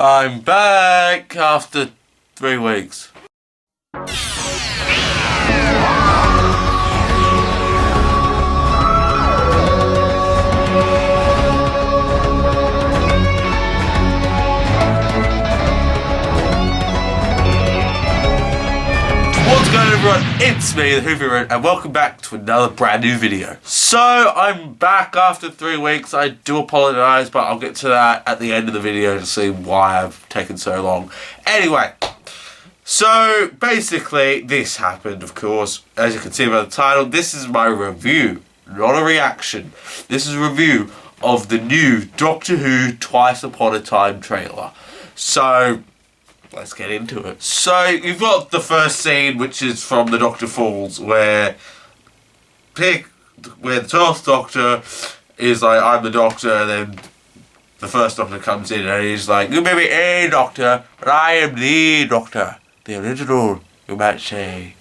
I'm back after 3 weeks. What's going on, everyone? It's me, the Whovier, and welcome back to another brand new video. So, I'm back after 3 weeks. I do apologise, but I'll get to that at the end of the video to see why I've taken so long. Anyway, so basically, this happened, of course. As you can see by the title, this is my review, not a reaction. This is a review of the new Doctor Who Twice Upon a Time trailer. So, let's get into it. So, you've got the first scene, which is from The Doctor Falls, where the 12th Doctor is like, I'm the Doctor, and then the first Doctor comes in, and he's like, you may be a Doctor, but I am the Doctor. The original, you might say.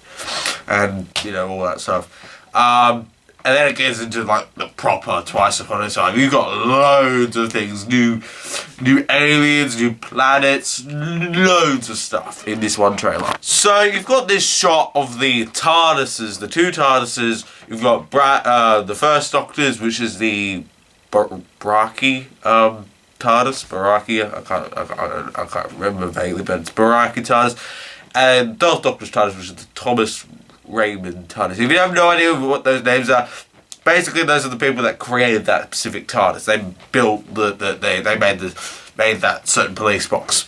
And, you know, all that stuff. And then it gets into like the proper Twice Upon a Time. You've got loads of things, new aliens, new planets, loads of stuff in this one trailer. So you've got this shot of the TARDISes, the two TARDISes. You've got the first Doctor's, which is the Baraki TARDIS. Baraki, I can't remember vaguely, but it's Baraki TARDIS. And 12th Doctor's TARDIS, which is the Thomas Raymond TARDIS. If you have no idea what those names are, basically those are the people that created that specific TARDIS. They built they made that certain police box.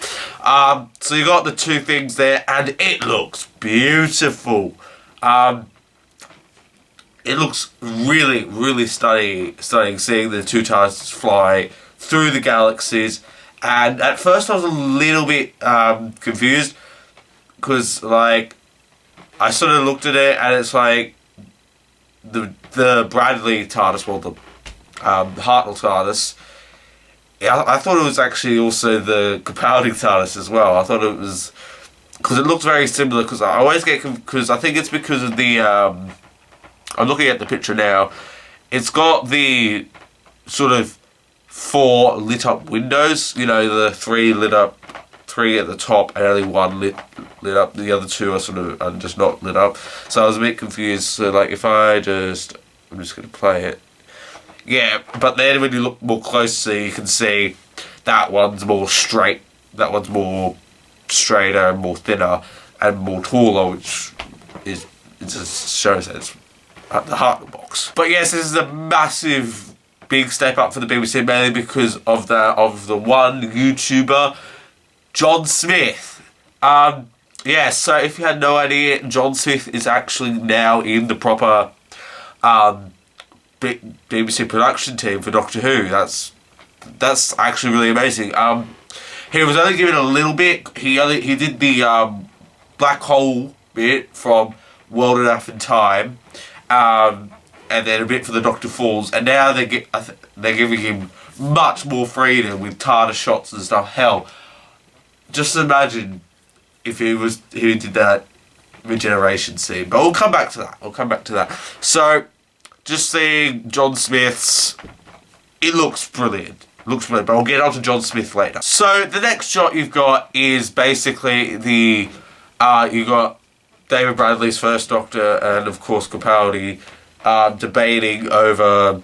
So you got the two things there, and it looks beautiful. It looks really, really stunning seeing the two TARDISes fly through the galaxies. And at first I was a little bit confused, because like I sort of looked at it, and it's like the Bradley TARDIS, well, the Hartnell TARDIS. I thought it was actually also the Capaldi TARDIS as well. I thought it was, because it looks very similar. Because I always get, because I think it's because of the. I'm looking at the picture now. It's got the sort of 4 lit up windows. You know, the 3 lit up. 3 at the top and only 1 lit up. The other 2 are just not lit up. So I was a bit confused. So like if I'm just going to play it. Yeah, but then when you look more closely, you can see that one's more straight. That one's more straighter and more thinner and more taller, which is, it just shows that it's at the heart of the box. But yes, this is a massive, big step up for the BBC, mainly because of the one YouTuber, John Smith. Yeah, so if you had no idea, John Smith is actually now in the proper BBC production team for Doctor Who. That's actually really amazing. He was only given a little bit. He did the black hole bit from World Enough in Time, and then a bit for the Doctor Falls, and now they're giving him much more freedom with TARDIS shots and stuff. Hell, just imagine if he did that regeneration scene. But we'll come back to that. So, just seeing John Smith's, it looks brilliant. But I'll get on to John Smith later. So, the next shot you've got is basically you got David Bradley's first Doctor and, of course, Capaldi debating over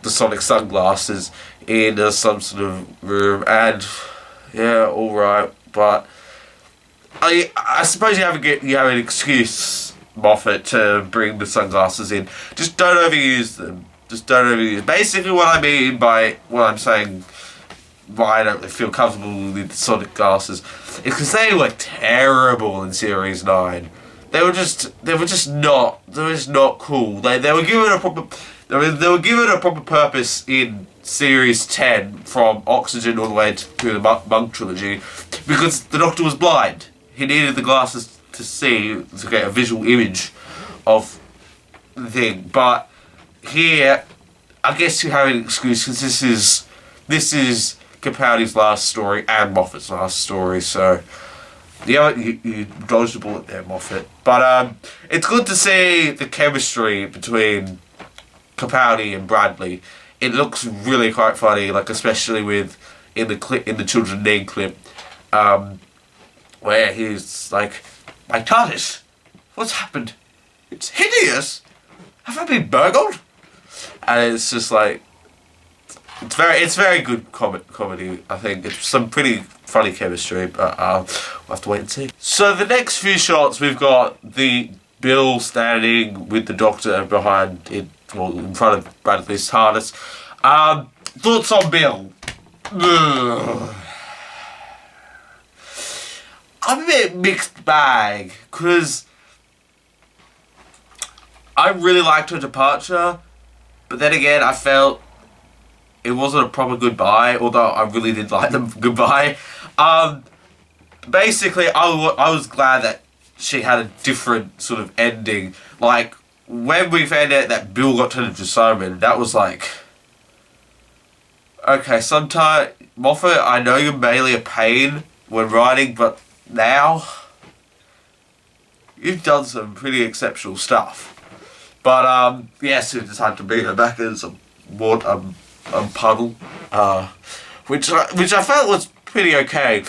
the sonic sunglasses in some sort of room, and yeah, all right, but I suppose you have an excuse, Moffat, to bring the sunglasses in. Just don't overuse them. Basically, what I mean by what I'm saying, why I don't feel comfortable with the sonic glasses, is because they were terrible in Series 9. They were just not cool. They were given a proper. They were given a proper purpose in Series 10 from Oxygen all the way through the Monk trilogy, because the Doctor was blind. He needed the glasses to see, to get a visual image of the thing. But here, I guess you have an excuse, because this is Capaldi's last story and Moffat's last story, so yeah, you dodged a bullet there, Moffat. But it's good to see the chemistry between Capaldi and Bradley. It looks really quite funny, like especially with in the Children of Need clip, where he's like, "My TARDIS, what's happened? It's hideous. Have I been burgled?" And it's just like, it's very good comedy. I think it's some pretty funny chemistry, but we'll have to wait and see. So the next few shots, we've got the Bill standing with the Doctor behind it, well, in front of Bradley's TARDIS. Thoughts on Bill? Ugh. I'm a bit mixed bag, because I really liked her departure, but then again, I felt it wasn't a proper goodbye, although I really did like the goodbye. Basically, I was glad that she had a different sort of ending. Like, when we found out that Bill got turned into Simon, that was like, okay, sometimes, Moffat, I know you're mainly a pain when writing, but now, you've done some pretty exceptional stuff. But, yes, we decided to bring her back as a puddle, which I felt was pretty okay,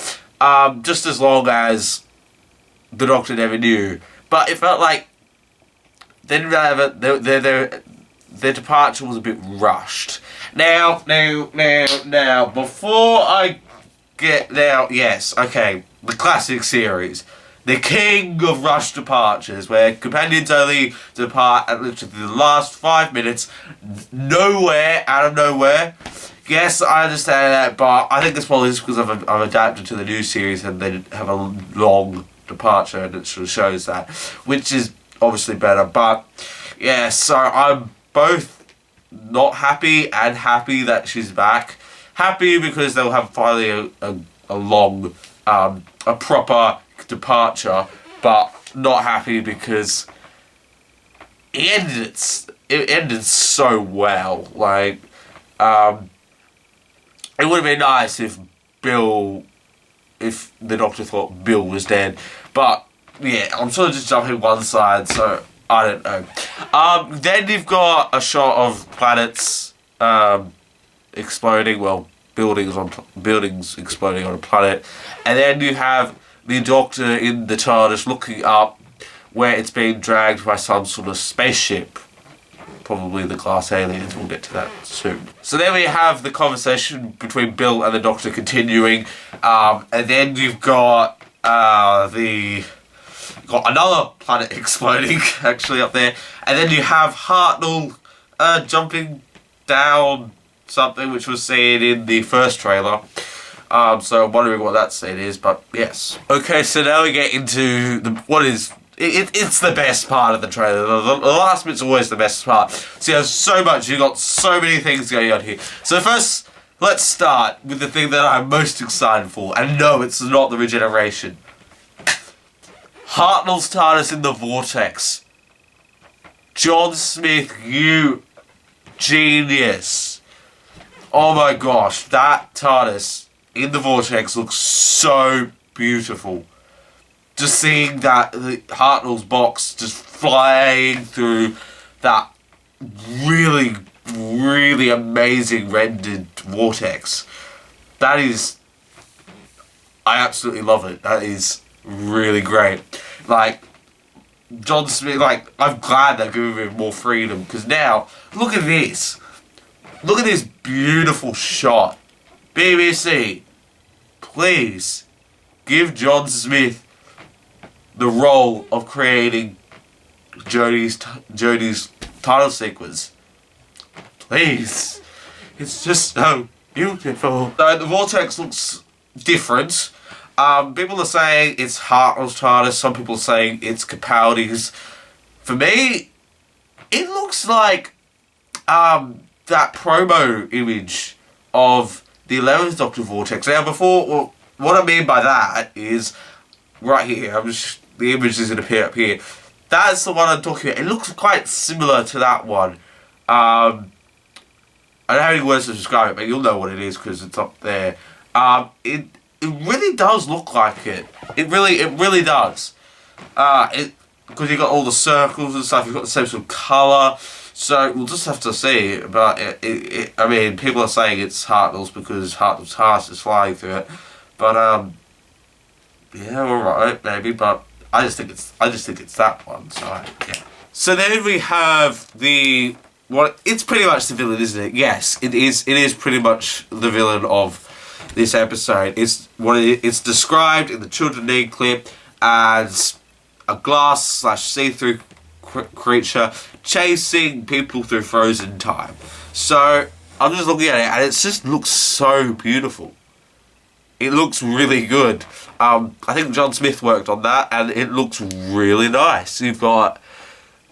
just as long as the Doctor never knew. But it felt like they didn't really have their departure was a bit rushed. Now, before I get yes, okay, the classic series, the king of rushed departures, where companions only depart at literally the last 5 minutes, out of nowhere. Yes, I understand that, but I think this probably is because I've adapted to the new series and they have a long departure, and it sort of shows that, which is obviously better. But yeah, so I'm both not happy and happy that she's back. Happy because they'll have finally a long, a proper departure, but not happy because it ended so well. Like, it would have been nice if the Doctor thought Bill was dead, but yeah, I'm sort of just jumping one side, so I don't know. Then you've got a shot of planets exploding, well, buildings exploding on a planet, and then you have the Doctor in the TARDIS looking up where it's being dragged by some sort of spaceship. Probably the glass aliens, we'll get to that soon. So then we have the conversation between Bill and the Doctor continuing, and then you've got another planet exploding actually up there, and then you have Hartnell jumping down something which was seen in the first trailer. So I'm wondering what that scene is, but yes. Okay, so now we get into it's the best part of the trailer. The last bit's always the best part. So you have so much, you've got so many things going on here. So first, let's start with the thing that I'm most excited for. And no, it's not the regeneration. Hartnell's TARDIS in the vortex. John Smith, you genius. Oh my gosh, that TARDIS in the vortex looks so beautiful. Just seeing that, the Hartnell's box just flying through that really, really amazing rendered vortex. That is, I absolutely love it. That is really great. Like, John Smith, like, I'm glad they're giving him more freedom, because now, look at this. Look at this beautiful shot. BBC, please give John Smith the role of creating Jodie's title sequence. Please. It's just so beautiful. So the vortex looks different. People are saying it's Hartnell's TARDIS, some people are saying it's Capaldi's. For me, it looks like that promo image of the 11th Doctor Vortex. Now before, what I mean by that is, right here, the image is going to appear up here. That's the one I'm talking about. It looks quite similar to that one. I don't have any words to describe it, but you'll know what it is because it's up there. It really does look like it. It really does. Because you've got all the circles and stuff. You've got the same sort of colour. So we'll just have to see. But I mean, people are saying it's Hartnell's because Hartnell's heart is flying through it. But yeah, all right, maybe. But I just think it's that one. So yeah. So then we have the it's pretty much the villain, isn't it? Yes, it is. It is pretty much the villain of this episode. It's described in the Children Need clip as a glass / see-through creature chasing people through frozen time. So I'm just looking at it, and it just looks so beautiful. It looks really good. I think John Smith worked on that, and it looks really nice. You've got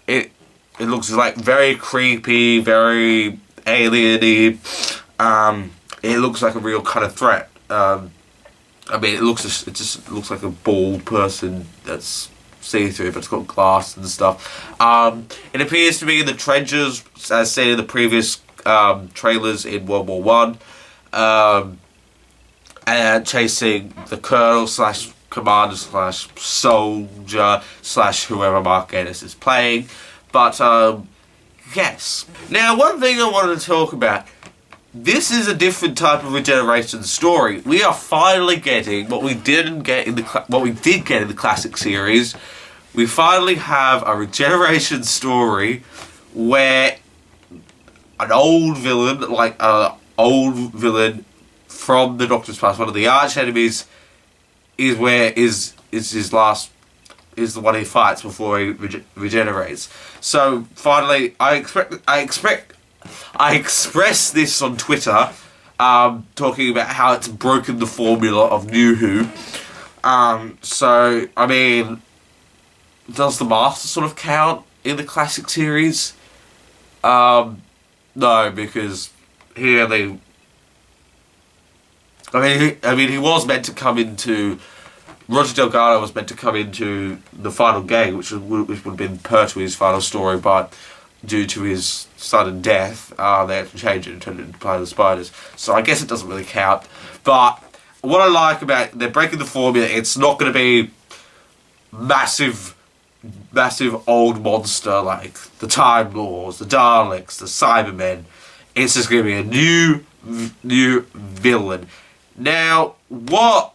it. It looks like very creepy, very alien-y. It looks like a real kind of threat. I mean, it just looks like a bald person that's see-through, but it's got glass and stuff. It appears to be in the trenches, as seen in the previous trailers in World War One, and chasing the colonel / commander / soldier / whoever Mark Gatiss is playing. But yes. Now, one thing I wanted to talk about. This is a different type of regeneration story. We are finally getting what we did get in the classic series. We finally have a regeneration story where an old villain, from the Doctor's past, one of the arch enemies, is the one he fights before he regenerates. So finally, I expressed this on Twitter, talking about how it's broken the formula of New Who. So, I mean, does the Master sort of count in the classic series? No, because he only... I mean, he was meant to come into... Roger Delgado was meant to come into the final game, which would have been Pertwee's final story, but due to his sudden death, they had to change it and turn it into Planet of the Spiders. So I guess it doesn't really count. But what I like about it, they're breaking the formula. It's not going to be massive old monster like the Time Lords, the Daleks, the Cybermen. It's just going to be a new villain. Now, what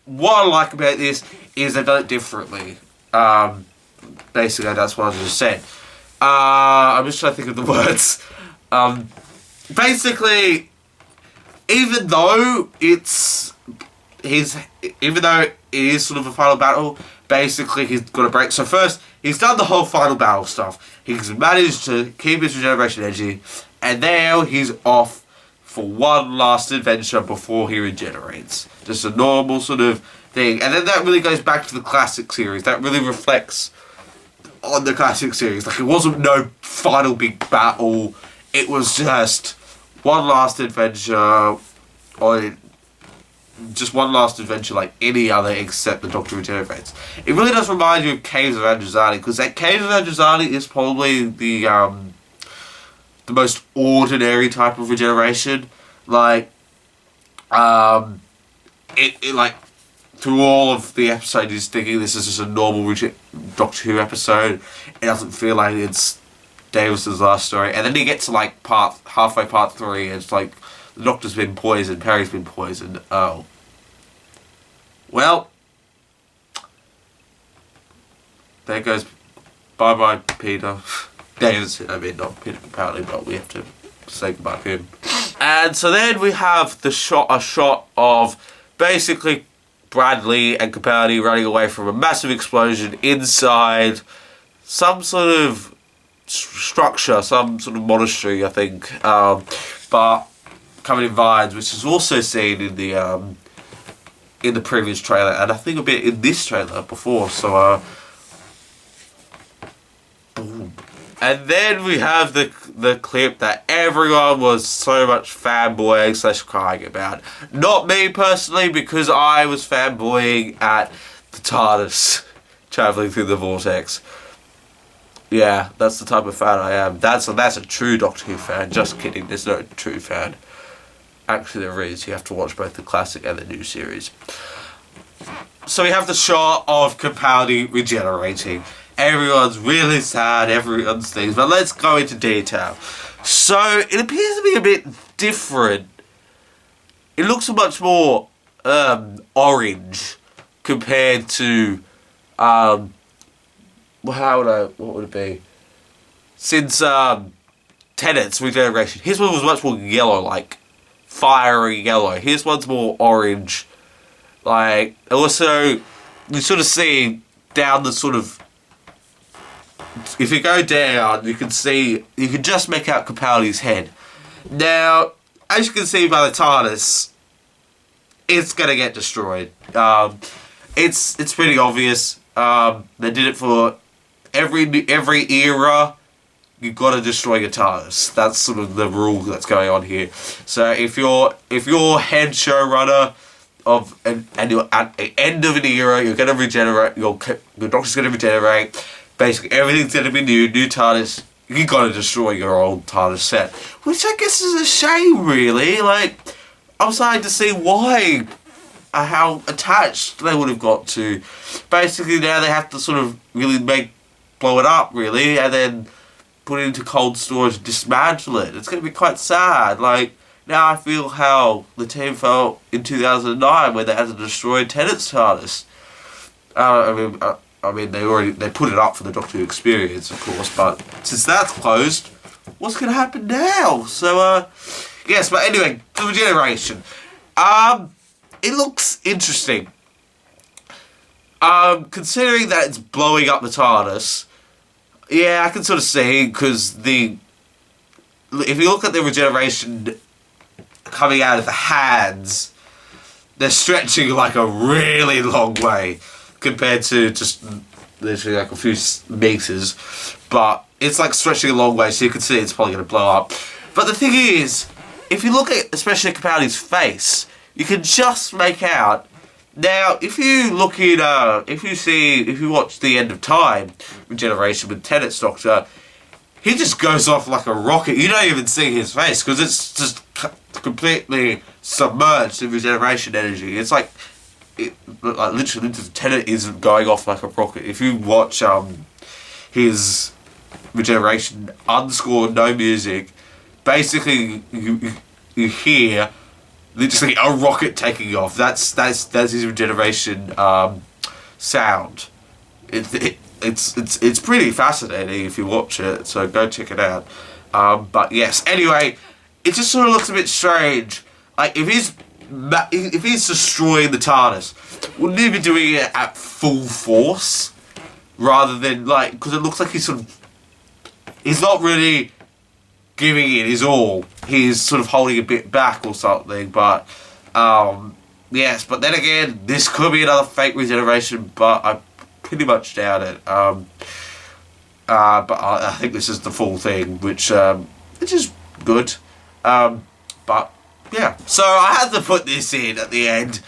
I like about this is they've done it differently. Basically, that's what I just said. I'm just trying to think of the words. Basically, even though it is sort of a final battle, basically he's got to break. So first, he's done the whole final battle stuff. He's managed to keep his regeneration energy, and now he's off for one last adventure before he regenerates. Just a normal sort of thing. And then that really goes back to the classic series. That really reflects on the classic series. Like, it wasn't no final big battle. It was just one last adventure, or just one last adventure like any other except the Doctor regenerates. It really does remind you of Caves of Androzani, because that Caves of Androzani is probably the most ordinary type of regeneration. Like, it like, through all of the episode, he's thinking this is just a normal Doctor Who episode. It doesn't feel like it's Davis's last story. And then you get to like halfway part 3, and it's like the Doctor's been poisoned, Perry's been poisoned. Oh. Well, there goes bye-bye Peter. Davison, I mean, not Peter Capaldi, but we have to say goodbye to him. And so then we have a shot of basically Bradley and Capaldi running away from a massive explosion inside some sort of structure, some sort of monastery, I think. But covered in vines, which is also seen in the previous trailer, and I think a bit in this trailer before. So, boom. And then we have the clip that everyone was so much fanboying / crying about. Not me personally, because I was fanboying at the TARDIS travelling through the vortex. Yeah, that's the type of fan I am. That's a true Doctor Who fan. Just kidding, there's no true fan. Actually there is. You have to watch both the classic and the new series. So we have the shot of Capaldi regenerating. Everyone's really sad, everyone's things. But let's go into detail. So, it appears to be a bit different. It looks much more orange compared to what would it be? Since Tenet's Regeneration, his one was much more yellow, like fiery yellow. His one's more orange. Like, also, you sort of see down the sort of, if you go down, you can just make out Capaldi's head. Now, as you can see by the TARDIS, it's gonna get destroyed. It's pretty obvious. They did it for every era. You've got to destroy your TARDIS. That's sort of the rule that's going on here. So if you're head showrunner and you're at the end of an era, you're gonna regenerate. Your Doctor's gonna regenerate. Basically, everything's gonna be new TARDIS. You gotta destroy your old TARDIS set, which I guess is a shame, really. Like, I'm starting to see why, how attached they would have got to. Basically, now they have to sort of really blow it up, really, and then put it into cold storage and dismantle it. It's gonna be quite sad. Like, now I feel how the team felt in 2009 when they had to destroy Tennant's TARDIS. I mean, they put it up for the Doctor Who experience, of course, but since that's closed, what's going to happen now? So, yes, but anyway, the regeneration. It looks interesting. Considering that it's blowing up the TARDIS, yeah, I can sort of see, because if you look at the regeneration coming out of the hands, they're stretching like a really long way compared to just literally like a few meters, but it's like stretching a long way, so you can see it's probably going to blow up. But the thing is, if you look at especially Capaldi's face, you can just make out. Now, if you look at if you watch The End of Time regeneration with Tennant's Doctor, he just goes off like a rocket. You don't even see his face because it's just completely submerged in regeneration energy. It's like, literally, Tennant isn't going off like a rocket. If you watch his regeneration unscored, no music, basically you hear literally a rocket taking off. That's his regeneration sound. It's pretty fascinating if you watch it. So go check it out. But yes, anyway, it just sort of looks a bit strange. Like, if he's destroying the TARDIS, wouldn't he be doing it at full force rather than, like, because it looks like he's not really giving it his all. He's sort of holding a bit back or something. But yes, but then again, this could be another fake regeneration, but I pretty much doubt it. But I think this is the full thing, which is good. But yeah, so I had to put this in at the end.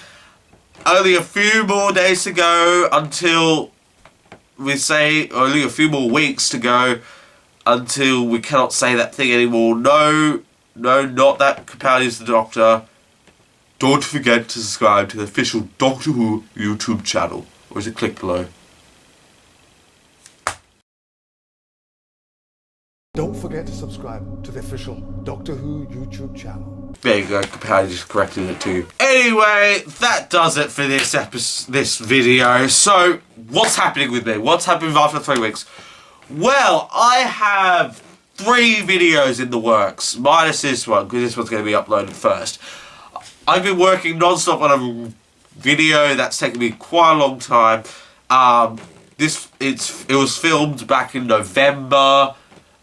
Only a few more days to go until only a few more weeks to go until we cannot say that thing anymore. No, not that Capaldi's the Doctor. Don't forget to subscribe to the official Doctor Who YouTube channel. Or is it click below? Don't forget to subscribe to the official Doctor Who YouTube channel. There you go, Capaldi just corrected it too. Anyway, that does it for this video. So, what's happening with me? What's happening after 3 weeks? Well, I have 3 videos in the works, minus this one, because this one's going to be uploaded first. I've been working non-stop on a video that's taken me quite a long time. It was filmed back in November.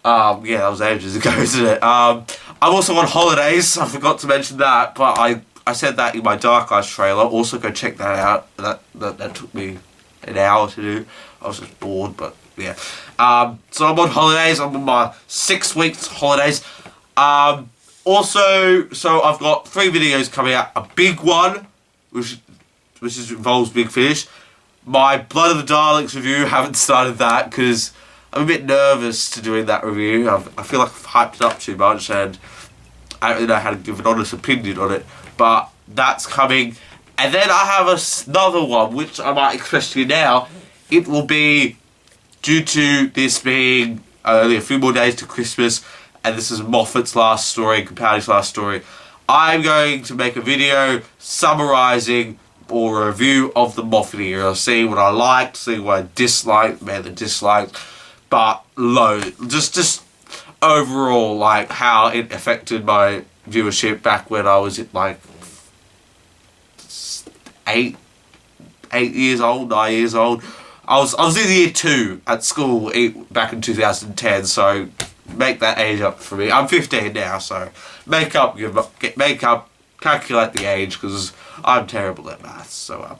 Yeah, that was ages ago, isn't it? I'm also on holidays. I forgot to mention that, but I said that in my Dark Eyes trailer. Also, go check that out. That took me an hour to do. I was just bored, but yeah. So I'm on holidays. I'm on my 6 weeks holidays. Also, so I've got 3 videos coming out. A big one, which involves Big Finish. My Blood of the Daleks review. Haven't started that because I'm a bit nervous to doing that review. I feel like I've hyped it up too much and I don't really know how to give an honest opinion on it. But that's coming. And then I have another one, which I might express to you now. It will be due to this being only a few more days to Christmas, and this is Moffat's last story, Capaldi's last story, I'm going to make a video summarising or a review of the Moffat era, see what I liked, see what I disliked, mainly disliked, but just overall, like, how it affected my viewership back when I was at, like, 8 years old, 9 years old. I was in year 2 at school back in 2010, so make that age up for me. I'm 15 now, so make up, calculate the age, because I'm terrible at maths, so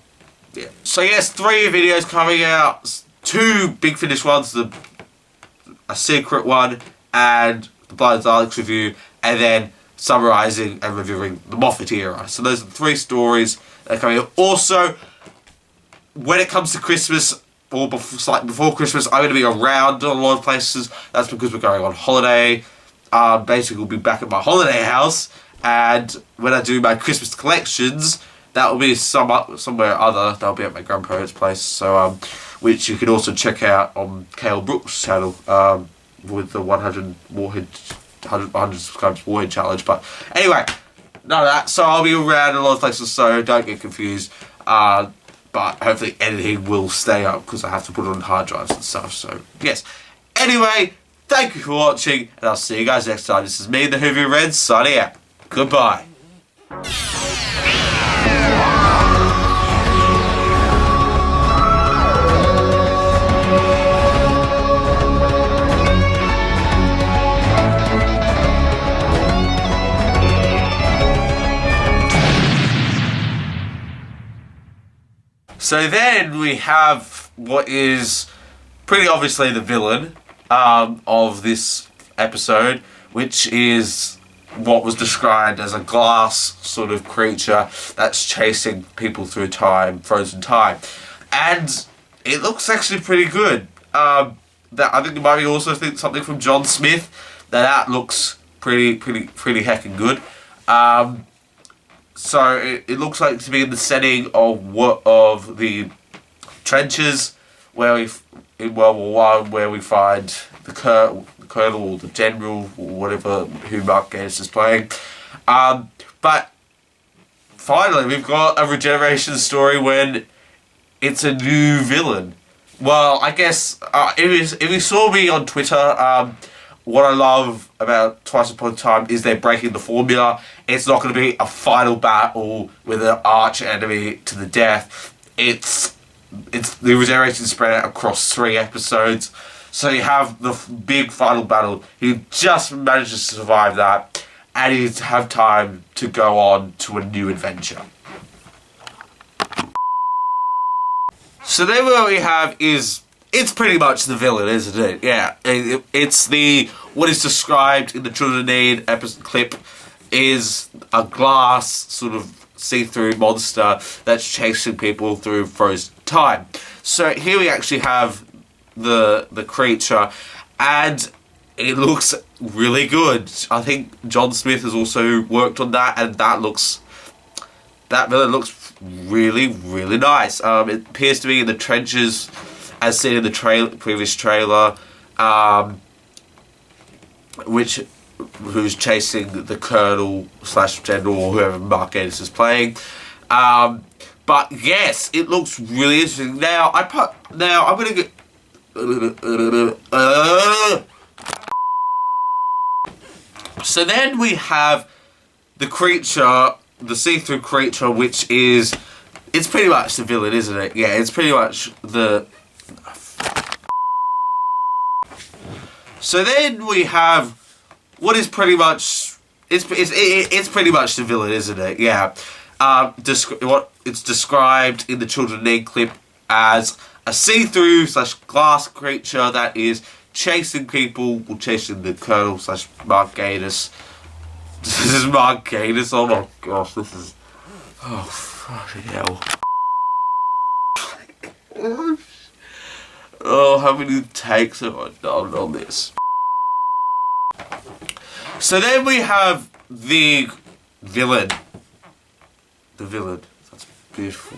yeah. So yes, 3 videos coming out, 2 Big Finish ones, a secret one, and the Blind Daleks review, and then summarising and reviewing the Moffat era. So those are the 3 stories that are coming out. Also, when it comes to Christmas, or before Christmas, I'm going to be around a lot of places. That's because we're going on holiday. Basically, we'll be back at my holiday house, and when I do my Christmas collections, that will be somewhere other. That'll be at my grandparents' place, so which you can also check out on Cale Brooks' channel with the 100 subscribers Warhead challenge. But anyway, none of that. So I'll be around a lot of places, so don't get confused. But hopefully editing will stay up because I have to put it on hard drives and stuff. So yes. Anyway, thank you for watching, and I'll see you guys next time. This is me, the Whoville Red, signing out. Goodbye. So then we have what is pretty obviously the villain of this episode, which is what was described as a glass sort of creature that's chasing people through time, frozen time. And it looks actually pretty good. I think you might also think something from John Smith, that looks pretty heckin' good. So it looks like to be in the setting of the trenches where in World War I, where we find the colonel or the general or whatever who Mark Gatiss is playing. But finally, we've got a regeneration story when it's a new villain. Well, I guess if you saw me on Twitter, what I love about Twice Upon a Time is they're breaking the formula. It's not going to be a final battle with an arch enemy to the death. It's the regeneration spread out across 3 episodes. So you have the big final battle. He just manages to survive that, and you have time to go on to a new adventure. So then what we have is, it's pretty much the villain, isn't it? Yeah, it's what is described in the Children of Need episode clip is a glass sort of see-through monster that's chasing people through frozen time. So here we actually have the creature, and it looks really good. I think John Smith has also worked on that, and that villain looks really nice. It appears to be in the trenches, as seen in the previous trailer, who's chasing the colonel / general or whoever Mark Gatiss is playing. But yes, it looks really interesting. Now I'm gonna get. So then we have the creature, the see-through creature, which is, it's pretty much the villain, isn't it? Yeah, it's pretty much the. So then we have what is pretty much it's pretty much the villain, isn't it? Yeah. What it's described in the Children of Need clip as a see-through / glass creature that is chasing people, or chasing the colonel / Mark Gatiss. This is Mark Gatiss. Oh my gosh, this is. Oh fucking hell. Oh, how many takes have I done on this? So then we have the villain. The villain. That's beautiful.